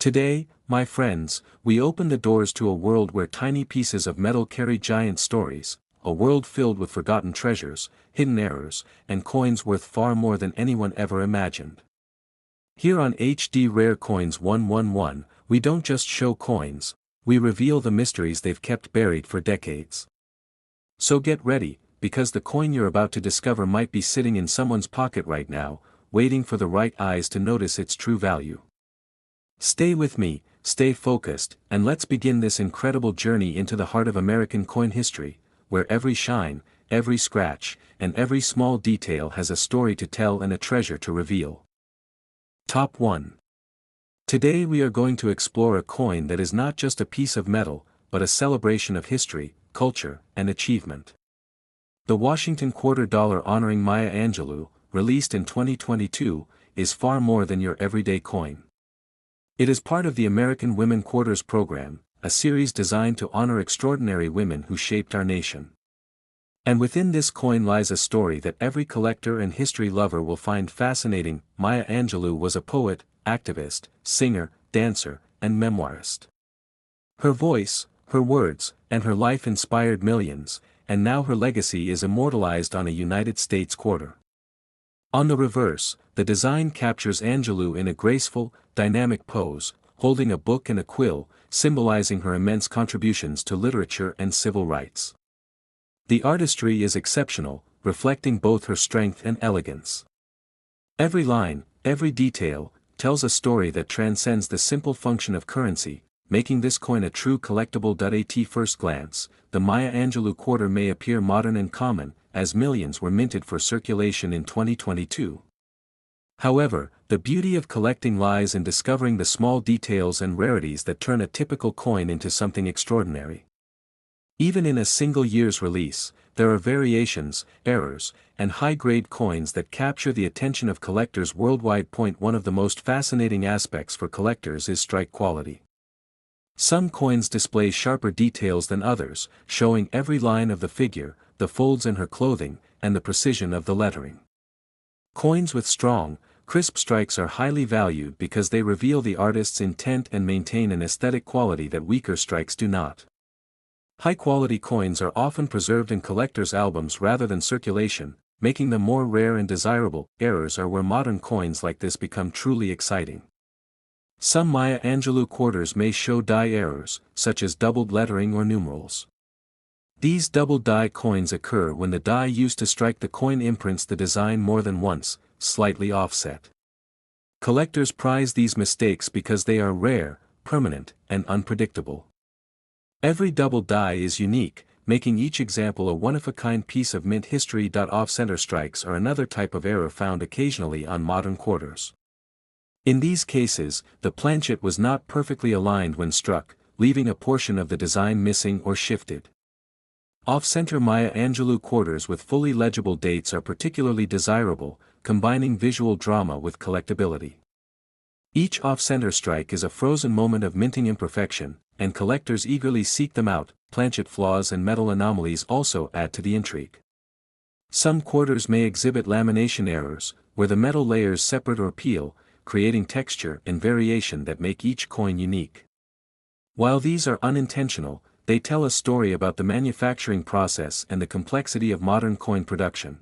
Today, my friends, we open the doors to a world where tiny pieces of metal carry giant stories, a world filled with forgotten treasures, hidden errors, and coins worth far more than anyone ever imagined. Here on HD Rare Coins 111, we don't just show coins, we reveal the mysteries they've kept buried for decades. So get ready, because the coin you're about to discover might be sitting in someone's pocket right now, waiting for the right eyes to notice its true value. Stay with me, stay focused, and let's begin this incredible journey into the heart of American coin history, where every shine, every scratch, and every small detail has a story to tell and a treasure to reveal. Top 1. Today we are going to explore a coin that is not just a piece of metal, but a celebration of history, culture, and achievement. The Washington Quarter dollar honoring Maya Angelou, released in 2022, is far more than your everyday coin. It is part of the American Women Quarters program, a series designed to honor extraordinary women who shaped our nation. And within this coin lies a story that every collector and history lover will find fascinating. Maya Angelou was a poet, activist, singer, dancer, and memoirist. Her voice, her words, and her life inspired millions, and now her legacy is immortalized on a United States quarter. On the reverse, the design captures Angelou in a graceful, dynamic pose, holding a book and a quill, symbolizing her immense contributions to literature and civil rights. The artistry is exceptional, reflecting both her strength and elegance. Every line, every detail, tells a story that transcends the simple function of currency, making this coin a true collectible. At first glance, the Maya Angelou quarter may appear modern and common, as millions were minted for circulation in 2022. However, the beauty of collecting lies in discovering the small details and rarities that turn a typical coin into something extraordinary. Even in a single year's release, there are variations, errors, and high-grade coins that capture the attention of collectors worldwide. One of the most fascinating aspects for collectors is strike quality. Some coins display sharper details than others, showing every line of the figure, the folds in her clothing, and the precision of the lettering. Coins with strong, crisp strikes are highly valued because they reveal the artist's intent and maintain an aesthetic quality that weaker strikes do not. High-quality coins are often preserved in collectors' albums rather than circulation, making them more rare and desirable. Errors are where modern coins like this become truly exciting. Some Maya Angelou quarters may show die errors, such as doubled lettering or numerals. These double die coins occur when the die used to strike the coin imprints the design more than once, slightly offset. Collectors prize these mistakes because they are rare, permanent, and unpredictable. Every double die is unique, making each example a one-of-a-kind piece of mint history. Off-center strikes are another type of error found occasionally on modern quarters. In these cases, the planchet was not perfectly aligned when struck, leaving a portion of the design missing or shifted. Off-center Maya Angelou quarters with fully legible dates are particularly desirable, combining visual drama with collectability. Each off-center strike is a frozen moment of minting imperfection, and collectors eagerly seek them out. Planchet flaws and metal anomalies also add to the intrigue. Some quarters may exhibit lamination errors, where the metal layers separate or peel, creating texture and variation that make each coin unique. While these are unintentional, they tell a story about the manufacturing process and the complexity of modern coin production.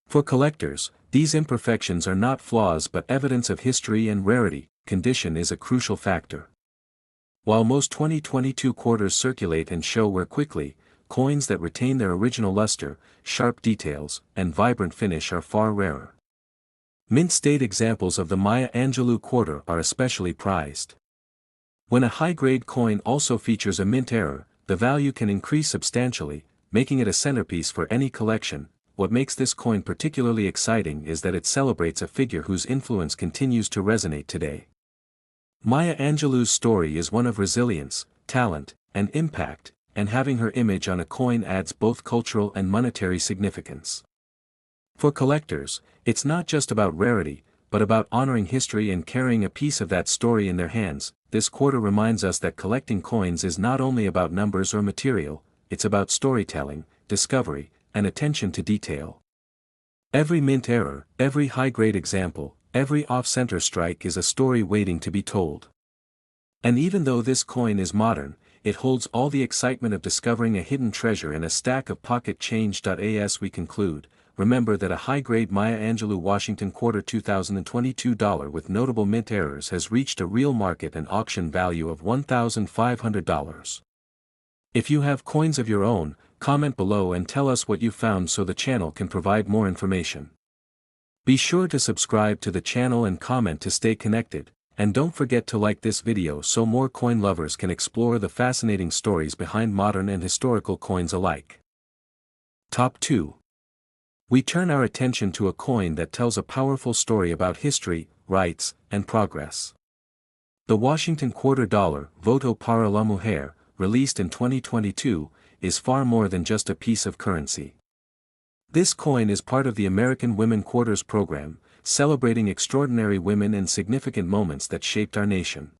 For collectors, these imperfections are not flaws but evidence of history and rarity. Condition is a crucial factor. While most 2022 quarters circulate and show wear quickly, coins that retain their original luster, sharp details, and vibrant finish are far rarer. Mint-state examples of the Maya Angelou quarter are especially prized. When a high-grade coin also features a mint error, the value can increase substantially, making it a centerpiece for any collection. What makes this coin particularly exciting is that it celebrates a figure whose influence continues to resonate today. Maya Angelou's story is one of resilience, talent, and impact, and having her image on a coin adds both cultural and monetary significance. For collectors, it's not just about rarity, but about honoring history and carrying a piece of that story in their hands. This quarter reminds us that collecting coins is not only about numbers or material, it's about storytelling, discovery, and attention to detail. Every mint error, every high-grade example, every off-center strike is a story waiting to be told. And even though this coin is modern, it holds all the excitement of discovering a hidden treasure in a stack of pocket change. As we conclude, remember that a high-grade Maya Angelou Washington Quarter 2022 dollar with notable mint errors has reached a real market and auction value of $1,500. If you have coins of your own, comment below and tell us what you found so the channel can provide more information. Be sure to subscribe to the channel and comment to stay connected, and don't forget to like this video so more coin lovers can explore the fascinating stories behind modern and historical coins alike. Top 2. We turn our attention to a coin that tells a powerful story about history, rights, and progress. The Washington Quarter dollar, Voto para la Mujer, released in 2022, is far more than just a piece of currency. This coin is part of the American Women Quarters program, celebrating extraordinary women and significant moments that shaped our nation.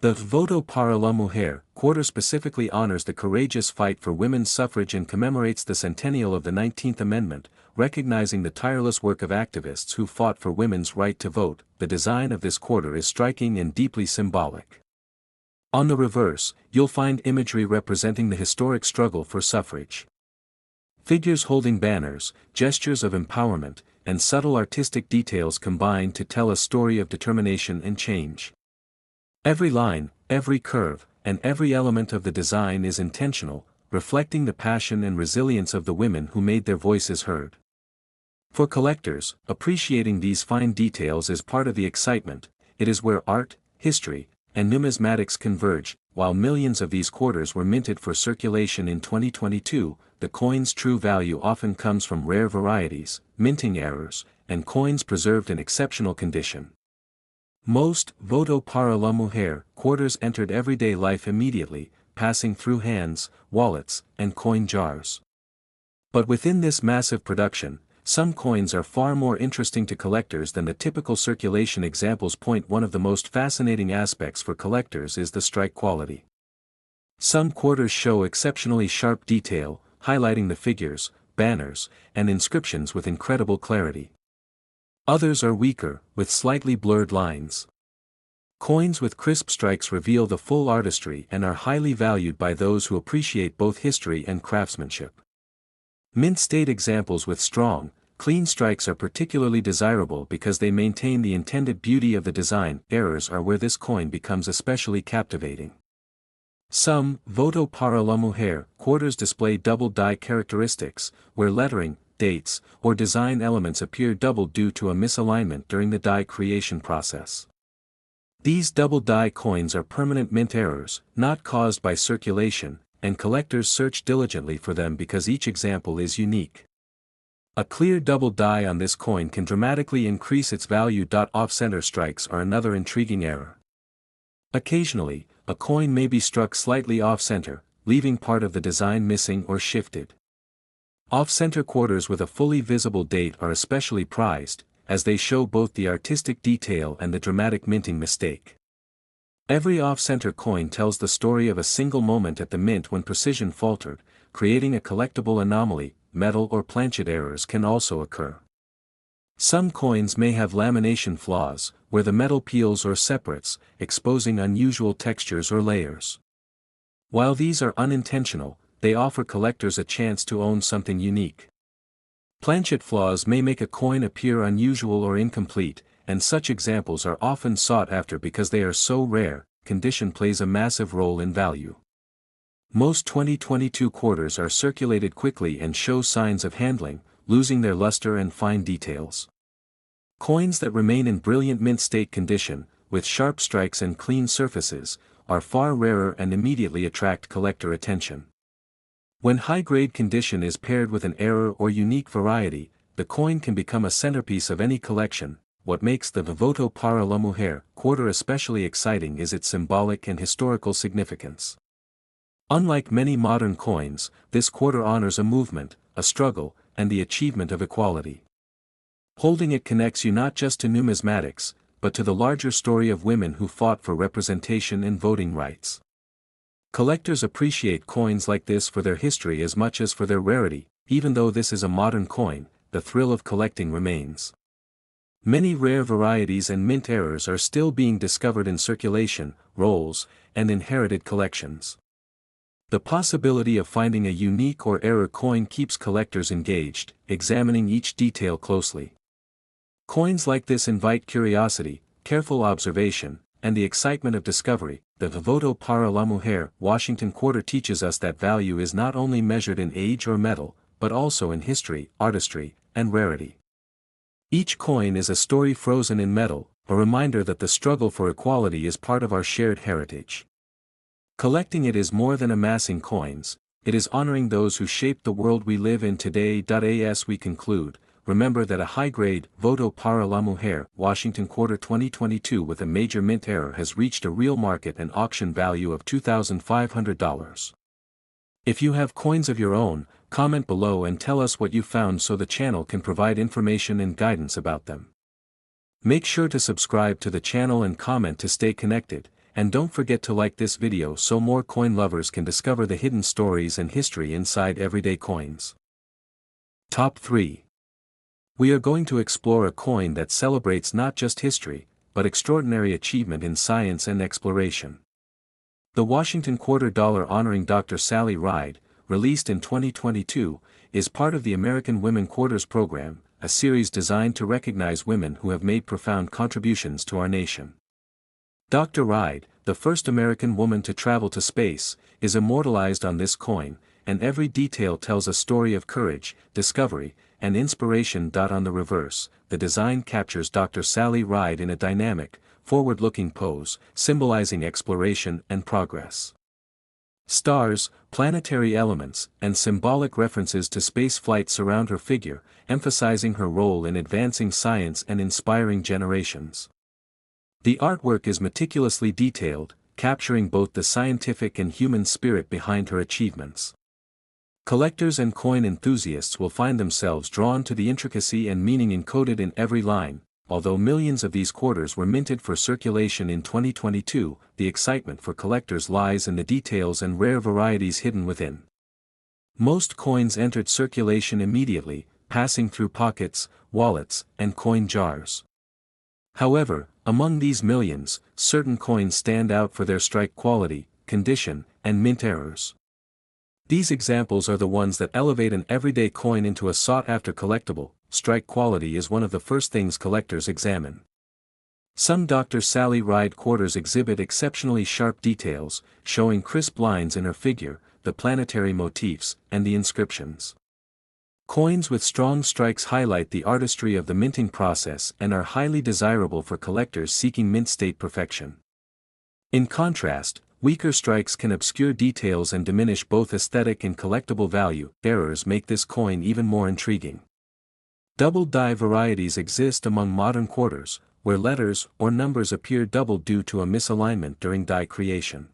The Voto para la Mujer quarter specifically honors the courageous fight for women's suffrage and commemorates the centennial of the 19th Amendment, recognizing the tireless work of activists who fought for women's right to vote. The design of this quarter is striking and deeply symbolic. On the reverse, you'll find imagery representing the historic struggle for suffrage. Figures holding banners, gestures of empowerment, and subtle artistic details combine to tell a story of determination and change. Every line, every curve, and every element of the design is intentional, reflecting the passion and resilience of the women who made their voices heard. For collectors, appreciating these fine details is part of the excitement. It is where art, history, and numismatics converge. While millions of these quarters were minted for circulation in 2022, the coin's true value often comes from rare varieties, minting errors, and coins preserved in exceptional condition. Most Voto para la Mujer quarters entered everyday life immediately, passing through hands, wallets, and coin jars. But within this massive production, some coins are far more interesting to collectors than the typical circulation examples. One of the most fascinating aspects for collectors is the strike quality. Some quarters show exceptionally sharp detail, highlighting the figures, banners, and inscriptions with incredible clarity. Others are weaker, with slightly blurred lines. Coins with crisp strikes reveal the full artistry and are highly valued by those who appreciate both history and craftsmanship. Mint-state examples with strong, clean strikes are particularly desirable because they maintain the intended beauty of the design. Errors are where this coin becomes especially captivating. Some Voto para la Mujer quarters display double die characteristics, where lettering, dates, or design elements appear doubled due to a misalignment during the die creation process. These double die coins are permanent mint errors, not caused by circulation, and collectors search diligently for them because each example is unique. A clear double die on this coin can dramatically increase its value. Off-center strikes are another intriguing error. Occasionally, a coin may be struck slightly off-center, leaving part of the design missing or shifted. Off-center quarters with a fully visible date are especially prized, as they show both the artistic detail and the dramatic minting mistake. Every off-center coin tells the story of a single moment at the mint when precision faltered, creating a collectible anomaly. Metal or planchet errors can also occur. Some coins may have lamination flaws, where the metal peels or separates, exposing unusual textures or layers. While these are unintentional, they offer collectors a chance to own something unique. Planchet flaws may make a coin appear unusual or incomplete, and such examples are often sought after because they are so rare. Condition plays a massive role in value. Most 2022 quarters are circulated quickly and show signs of handling, losing their luster and fine details. Coins that remain in brilliant mint state condition, with sharp strikes and clean surfaces, are far rarer and immediately attract collector attention. When high-grade condition is paired with an error or unique variety, the coin can become a centerpiece of any collection. What makes the Voto para la Mujer quarter especially exciting is its symbolic and historical significance. Unlike many modern coins, this quarter honors a movement, a struggle, and the achievement of equality. Holding it connects you not just to numismatics, but to the larger story of women who fought for representation and voting rights. Collectors appreciate coins like this for their history as much as for their rarity. Even though this is a modern coin, the thrill of collecting remains. Many rare varieties and mint errors are still being discovered in circulation, rolls, and inherited collections. The possibility of finding a unique or error coin keeps collectors engaged, examining each detail closely. Coins like this invite curiosity, careful observation, and the excitement of discovery. The voto para la mujer Washington Quarter teaches us that value is not only measured in age or metal, but also in history, artistry, and rarity. Each coin is a story frozen in metal, a reminder that the struggle for equality is part of our shared heritage. Collecting it is more than amassing coins, it is honoring those who shaped the world we live in today. As we conclude, remember that a high-grade voto para la mujer Washington Quarter 2022 with a major mint error has reached a real market and auction value of $2,500. If you have coins of your own, comment below and tell us what you found so the channel can provide information and guidance about them. Make sure to subscribe to the channel and comment to stay connected, and don't forget to like this video so more coin lovers can discover the hidden stories and history inside everyday coins. Top 3. We are going to explore a coin that celebrates not just history, but extraordinary achievement in science and exploration. The Washington Quarter dollar honoring Dr. Sally Ride, released in 2022, is part of the American Women Quarters program, a series designed to recognize women who have made profound contributions to our nation. Dr. Ride, the first American woman to travel to space, is immortalized on this coin, and every detail tells a story of courage, discovery, and inspiration. On the reverse, the design captures Dr. Sally Ride in a dynamic, forward-looking pose, symbolizing exploration and progress. Stars, planetary elements, and symbolic references to spaceflight surround her figure, emphasizing her role in advancing science and inspiring generations. The artwork is meticulously detailed, capturing both the scientific and human spirit behind her achievements. Collectors and coin enthusiasts will find themselves drawn to the intricacy and meaning encoded in every line. Although millions of these quarters were minted for circulation in 2022, the excitement for collectors lies in the details and rare varieties hidden within. Most coins entered circulation immediately, passing through pockets, wallets, and coin jars. However, among these millions, certain coins stand out for their strike quality, condition, and mint errors. These examples are the ones that elevate an everyday coin into a sought-after collectible. Strike quality is one of the first things collectors examine. Some Dr. Sally Ride quarters exhibit exceptionally sharp details, showing crisp lines in her figure, the planetary motifs, and the inscriptions. Coins with strong strikes highlight the artistry of the minting process and are highly desirable for collectors seeking mint state perfection. In contrast, weaker strikes can obscure details and diminish both aesthetic and collectible value. Errors make this coin even more intriguing. Double die varieties exist among modern quarters, where letters or numbers appear doubled due to a misalignment during die creation.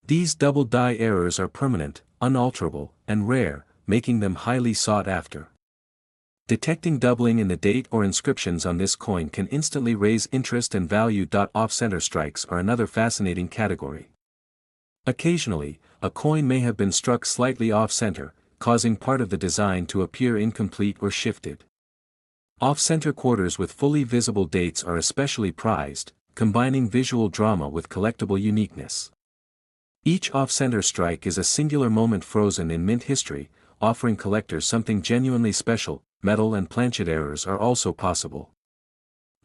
These double die errors are permanent, unalterable, and rare, making them highly sought after. Detecting doubling in the date or inscriptions on this coin can instantly raise interest and value. Off-center strikes are another fascinating category. Occasionally, a coin may have been struck slightly off-center, causing part of the design to appear incomplete or shifted. Off-center quarters with fully visible dates are especially prized, combining visual drama with collectible uniqueness. Each off-center strike is a singular moment frozen in mint history, offering collectors something genuinely special. Metal and planchet errors are also possible.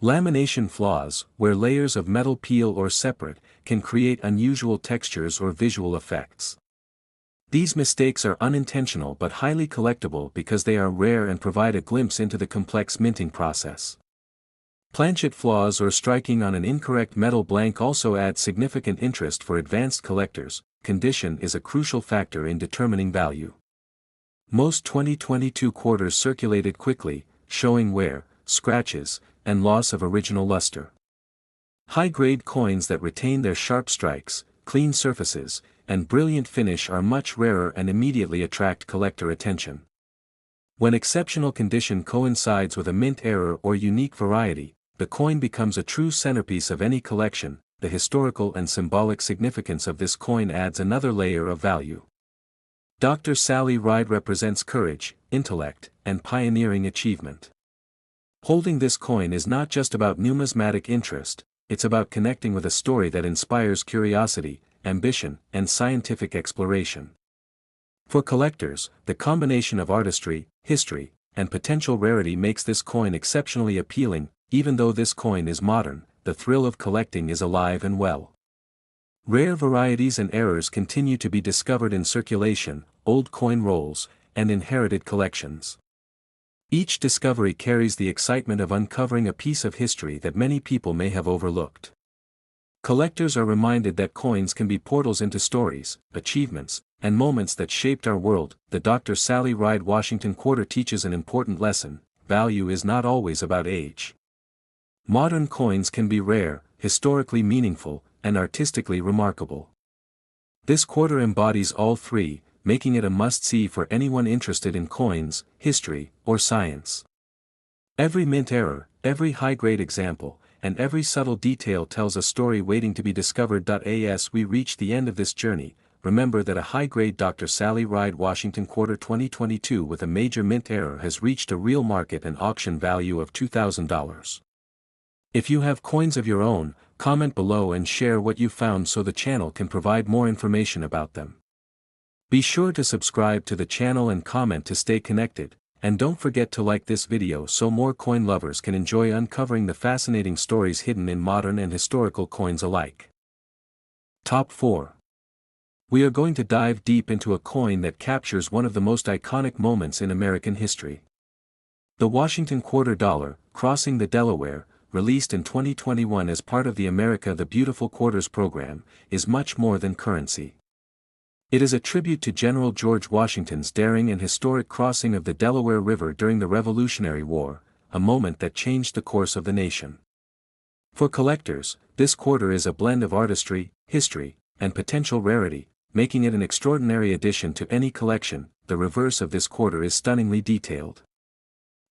Lamination flaws, where layers of metal peel or separate, can create unusual textures or visual effects. These mistakes are unintentional but highly collectible because they are rare and provide a glimpse into the complex minting process. Planchet flaws or striking on an incorrect metal blank also add significant interest for advanced collectors. Condition is a crucial factor in determining value. Most 2022 quarters circulated quickly, showing wear, scratches, and loss of original luster. High-grade coins that retain their sharp strikes, clean surfaces, and brilliant finish are much rarer and immediately attract collector attention. When exceptional condition coincides with a mint error or unique variety, the coin becomes a true centerpiece of any collection. The historical and symbolic significance of this coin adds another layer of value. Dr. Sally Ride represents courage, intellect, and pioneering achievement. Holding this coin is not just about numismatic interest, it's about connecting with a story that inspires curiosity, ambition, and scientific exploration. For collectors, the combination of artistry, history, and potential rarity makes this coin exceptionally appealing. Even though this coin is modern, the thrill of collecting is alive and well. Rare varieties and errors continue to be discovered in circulation, old coin rolls, and inherited collections. Each discovery carries the excitement of uncovering a piece of history that many people may have overlooked. Collectors are reminded that coins can be portals into stories, achievements, and moments that shaped our world. The Dr. Sally Ride Washington Quarter teaches an important lesson: value is not always about age. Modern coins can be rare, historically meaningful, and artistically remarkable. This quarter embodies all three, making it a must-see for anyone interested in coins, history, or science. Every mint error, every high-grade example, and every subtle detail tells a story waiting to be discovered. As we reach the end of this journey, remember that a high-grade Dr. Sally Ride Washington Quarter 2022 with a major mint error has reached a real market and auction value of $2,000. If you have coins of your own, comment below and share what you found so the channel can provide more information about them. Be sure to subscribe to the channel and comment to stay connected, and don't forget to like this video so more coin lovers can enjoy uncovering the fascinating stories hidden in modern and historical coins alike. Top 4. We are going to dive deep into a coin that captures one of the most iconic moments in American history. The Washington Quarter Dollar, crossing the Delaware, released in 2021 as part of the America the Beautiful Quarters program, is much more than currency. It is a tribute to General George Washington's daring and historic crossing of the Delaware River during the Revolutionary War, a moment that changed the course of the nation. For collectors, this quarter is a blend of artistry, history, and potential rarity, making it an extraordinary addition to any collection. The reverse of this quarter is stunningly detailed.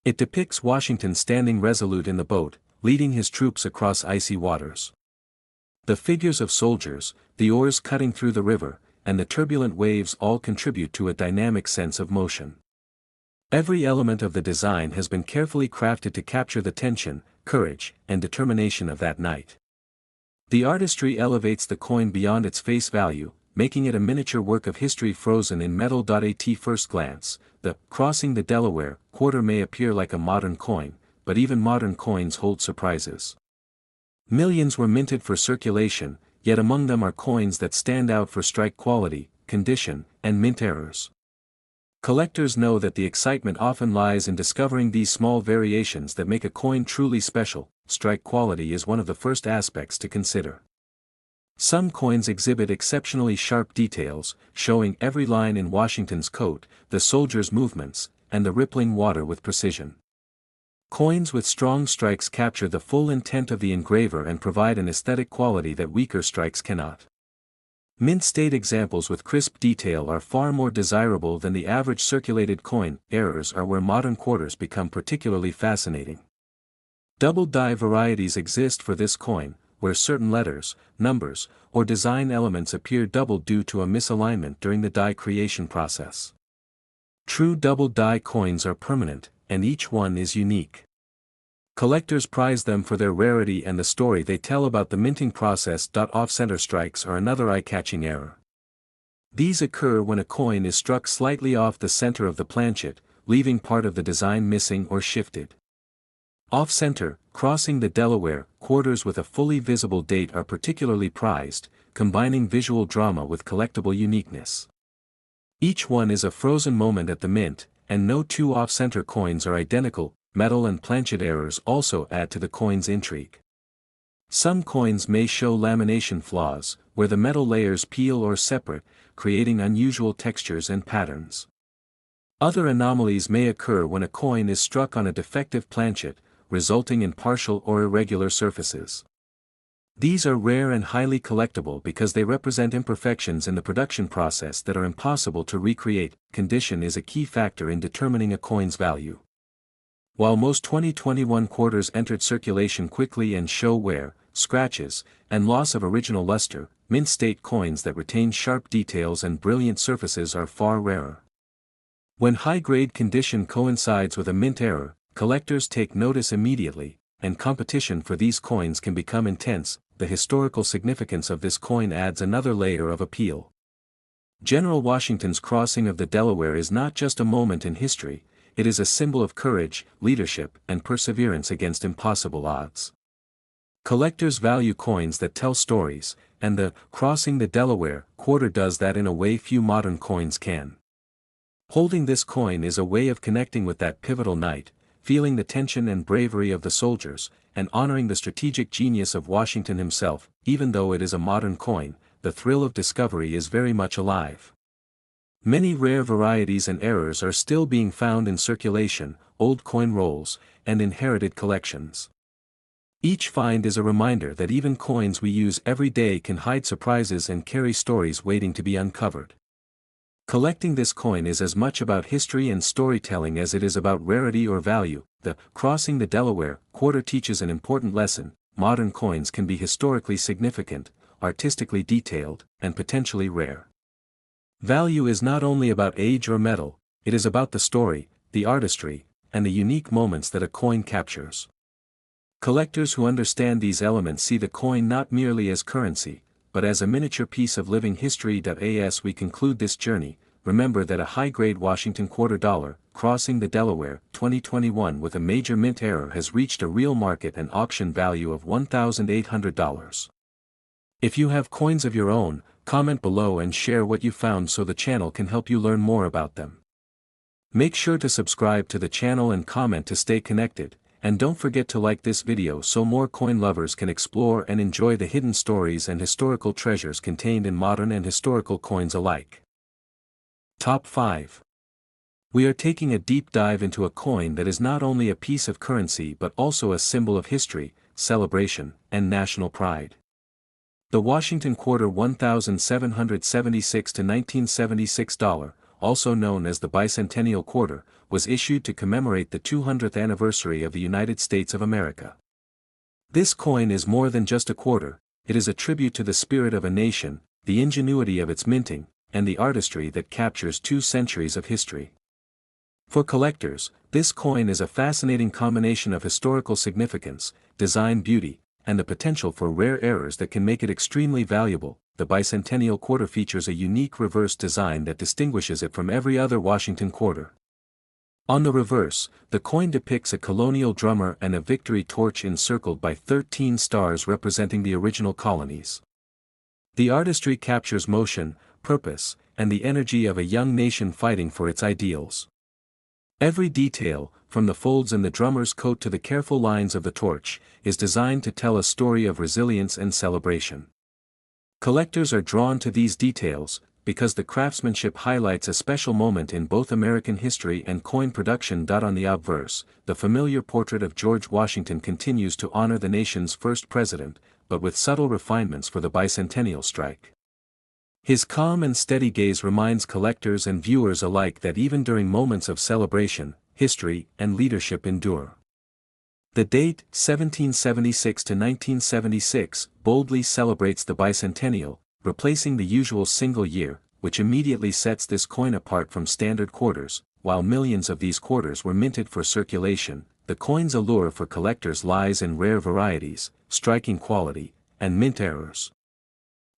It depicts Washington standing resolute in the boat, leading his troops across icy waters. The figures of soldiers, the oars cutting through the river, and the turbulent waves all contribute to a dynamic sense of motion. Every element of the design has been carefully crafted to capture the tension, courage, and determination of that night. The artistry elevates the coin beyond its face value, making it a miniature work of history frozen in metal. At first glance, the "Crossing the Delaware" quarter may appear like a modern coin, but even modern coins hold surprises. Millions were minted for circulation, yet among them are coins that stand out for strike quality, condition, and mint errors. Collectors know that the excitement often lies in discovering these small variations that make a coin truly special. Strike quality is one of the first aspects to consider. Some coins exhibit exceptionally sharp details, showing every line in Washington's coat, the soldiers' movements, and the rippling water with precision. Coins with strong strikes capture the full intent of the engraver and provide an aesthetic quality that weaker strikes cannot. Mint-state examples with crisp detail are far more desirable than the average circulated coin. Errors are where modern quarters become particularly fascinating. Double-die varieties exist for this coin, where certain letters, numbers, or design elements appear doubled due to a misalignment during the die creation process. True double-die coins are permanent, and each one is unique. Collectors prize them for their rarity and the story they tell about the minting process. Off-center strikes are another eye-catching error. These occur when a coin is struck slightly off the center of the planchet, leaving part of the design missing or shifted. Off-center, crossing the Delaware, quarters with a fully visible date are particularly prized, combining visual drama with collectible uniqueness. Each one is a frozen moment at the mint, and no two off-center coins are identical. Metal and planchet errors also add to the coin's intrigue. Some coins may show lamination flaws, where the metal layers peel or separate, creating unusual textures and patterns. Other anomalies may occur when a coin is struck on a defective planchet, resulting in partial or irregular surfaces. These are rare and highly collectible because they represent imperfections in the production process that are impossible to recreate. Condition is a key factor in determining a coin's value. While most 2021 quarters entered circulation quickly and show wear, scratches, and loss of original luster, mint-state coins that retain sharp details and brilliant surfaces are far rarer. When high-grade condition coincides with a mint error, collectors take notice immediately, and competition for these coins can become intense. The historical significance of this coin adds another layer of appeal. General Washington's crossing of the Delaware is not just a moment in history, it is a symbol of courage, leadership, and perseverance against impossible odds. Collectors value coins that tell stories, and the Crossing the Delaware Quarter does that in a way few modern coins can. Holding this coin is a way of connecting with that pivotal night, feeling the tension and bravery of the soldiers, and honoring the strategic genius of Washington himself. Even though it is a modern coin, the thrill of discovery is very much alive. Many rare varieties and errors are still being found in circulation, old coin rolls, and inherited collections. Each find is a reminder that even coins we use every day can hide surprises and carry stories waiting to be uncovered. Collecting this coin is as much about history and storytelling as it is about rarity or value. The Crossing the Delaware Quarter teaches an important lesson: modern coins can be historically significant, artistically detailed, and potentially rare. Value is not only about age or metal, it is about the story, the artistry, and the unique moments that a coin captures. Collectors who understand these elements see the coin not merely as currency, but as a miniature piece of living history. As we conclude this journey, remember that a high-grade Washington quarter dollar, Crossing the Delaware, 2021 with a major mint error has reached a real market and auction value of $1,800. If you have coins of your own, comment below and share what you found so the channel can help you learn more about them. Make sure to subscribe to the channel and comment to stay connected, and don't forget to like this video so more coin lovers can explore and enjoy the hidden stories and historical treasures contained in modern and historical coins alike. Top 5. We are taking a deep dive into a coin that is not only a piece of currency but also a symbol of history, celebration, and national pride. The Washington Quarter 1776 to 1976 dollar, also known as the Bicentennial Quarter, was issued to commemorate the 200th anniversary of the United States of America. This coin is more than just a quarter, it is a tribute to the spirit of a nation, the ingenuity of its minting, and the artistry that captures 2 centuries of history. For collectors, this coin is a fascinating combination of historical significance, design beauty, and the potential for rare errors that can make it extremely valuable. The Bicentennial Quarter features a unique reverse design that distinguishes it from every other Washington quarter. On the reverse, the coin depicts a colonial drummer and a victory torch encircled by 13 stars representing the original colonies. The artistry captures motion, purpose, and the energy of a young nation fighting for its ideals. Every detail, from the folds in the drummer's coat to the careful lines of the torch, is designed to tell a story of resilience and celebration. Collectors are drawn to these details, because the craftsmanship highlights a special moment in both American history and coin production. On the obverse, the familiar portrait of George Washington continues to honor the nation's first president, but with subtle refinements for the bicentennial strike. His calm and steady gaze reminds collectors and viewers alike that even during moments of celebration, history and leadership endure. The date, 1776 to 1976, boldly celebrates the bicentennial, replacing the usual single year, which immediately sets this coin apart from standard quarters. While millions of these quarters were minted for circulation, the coin's allure for collectors lies in rare varieties, striking quality, and mint errors.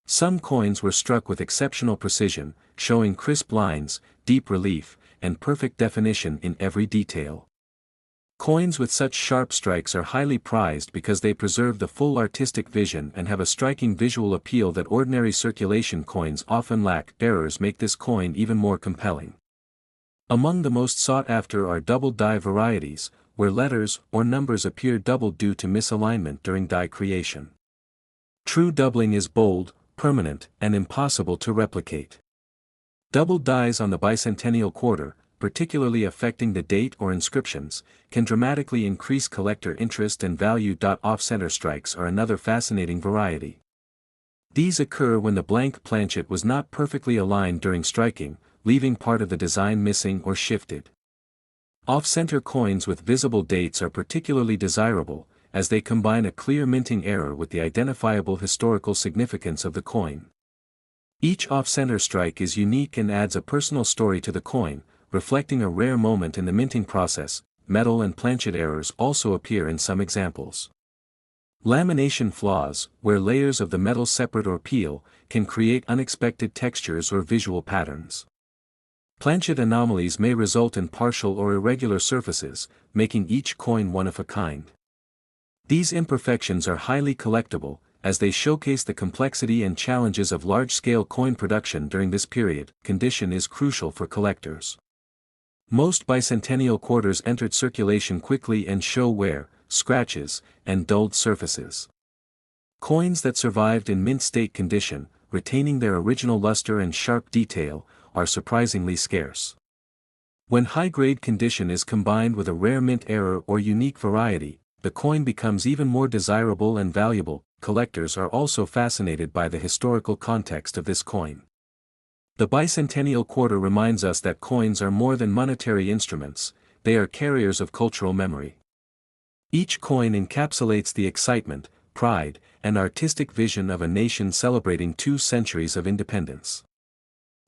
Some coins were struck with exceptional precision, showing crisp lines, deep relief, and perfect definition in every detail. Coins with such sharp strikes are highly prized because they preserve the full artistic vision and have a striking visual appeal that ordinary circulation coins often lack. Errors make this coin even more compelling. Among the most sought after are double die varieties, where letters or numbers appear doubled due to misalignment during die creation. True doubling is bold, permanent, and impossible to replicate. Double dies on the Bicentennial Quarter, particularly affecting the date or inscriptions, can dramatically increase collector interest and value. Off-center strikes are another fascinating variety. These occur when the blank planchet was not perfectly aligned during striking, leaving part of the design missing or shifted. Off-center coins with visible dates are particularly desirable, as they combine a clear minting error with the identifiable historical significance of the coin. Each off-center strike is unique and adds a personal story to the coin, reflecting a rare moment in the minting process. metal and planchet errors also appear in some examples. Lamination flaws, where layers of the metal separate or peel, can create unexpected textures or visual patterns. Planchet anomalies may result in partial or irregular surfaces, making each coin one of a kind. These imperfections are highly collectible, as they showcase the complexity and challenges of large-scale coin production during this period. Condition is crucial for collectors. Most bicentennial quarters entered circulation quickly and show wear, scratches, and dulled surfaces. Coins that survived in mint state condition, retaining their original luster and sharp detail, are surprisingly scarce. When high-grade condition is combined with a rare mint error or unique variety, the coin becomes even more desirable and valuable. Collectors are also fascinated by the historical context of this coin. The bicentennial quarter reminds us that coins are more than monetary instruments, they are carriers of cultural memory. Each coin encapsulates the excitement, pride, and artistic vision of a nation celebrating 2 centuries of independence.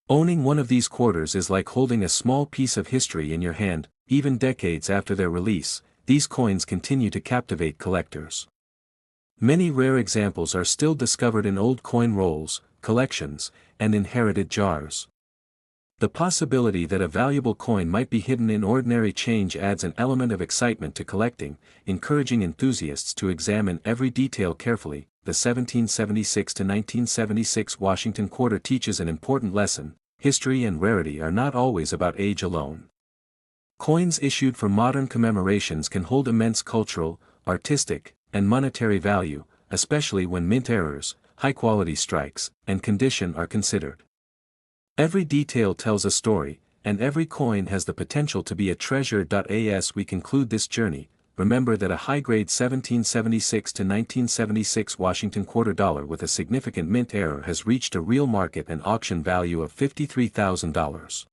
Owning one of these quarters is like holding a small piece of history in your hand. Even decades after their release, these coins continue to captivate collectors. Many rare examples are still discovered in old coin rolls, collections, and inherited jars. The possibility that a valuable coin might be hidden in ordinary change adds an element of excitement to collecting, encouraging enthusiasts to examine every detail carefully. The 1776 to 1976 Washington Quarter teaches an important lesson: history and rarity are not always about age alone. Coins issued for modern commemorations can hold immense cultural, artistic, and monetary value, especially when mint errors, high-quality strikes, and condition are considered. Every detail tells a story, and every coin has the potential to be a treasure. As we conclude this journey, remember that a high-grade 1776 to 1976 Washington Quarter dollar with a significant mint error has reached a real market and auction value of $53,000.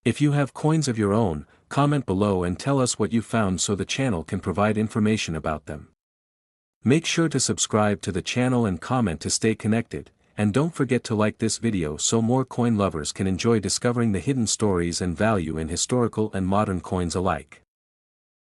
If you have coins of your own, comment below and tell us what you found so the channel can provide information about them. Make sure to subscribe to the channel and comment to stay connected, and don't forget to like this video so more coin lovers can enjoy discovering the hidden stories and value in historical and modern coins alike.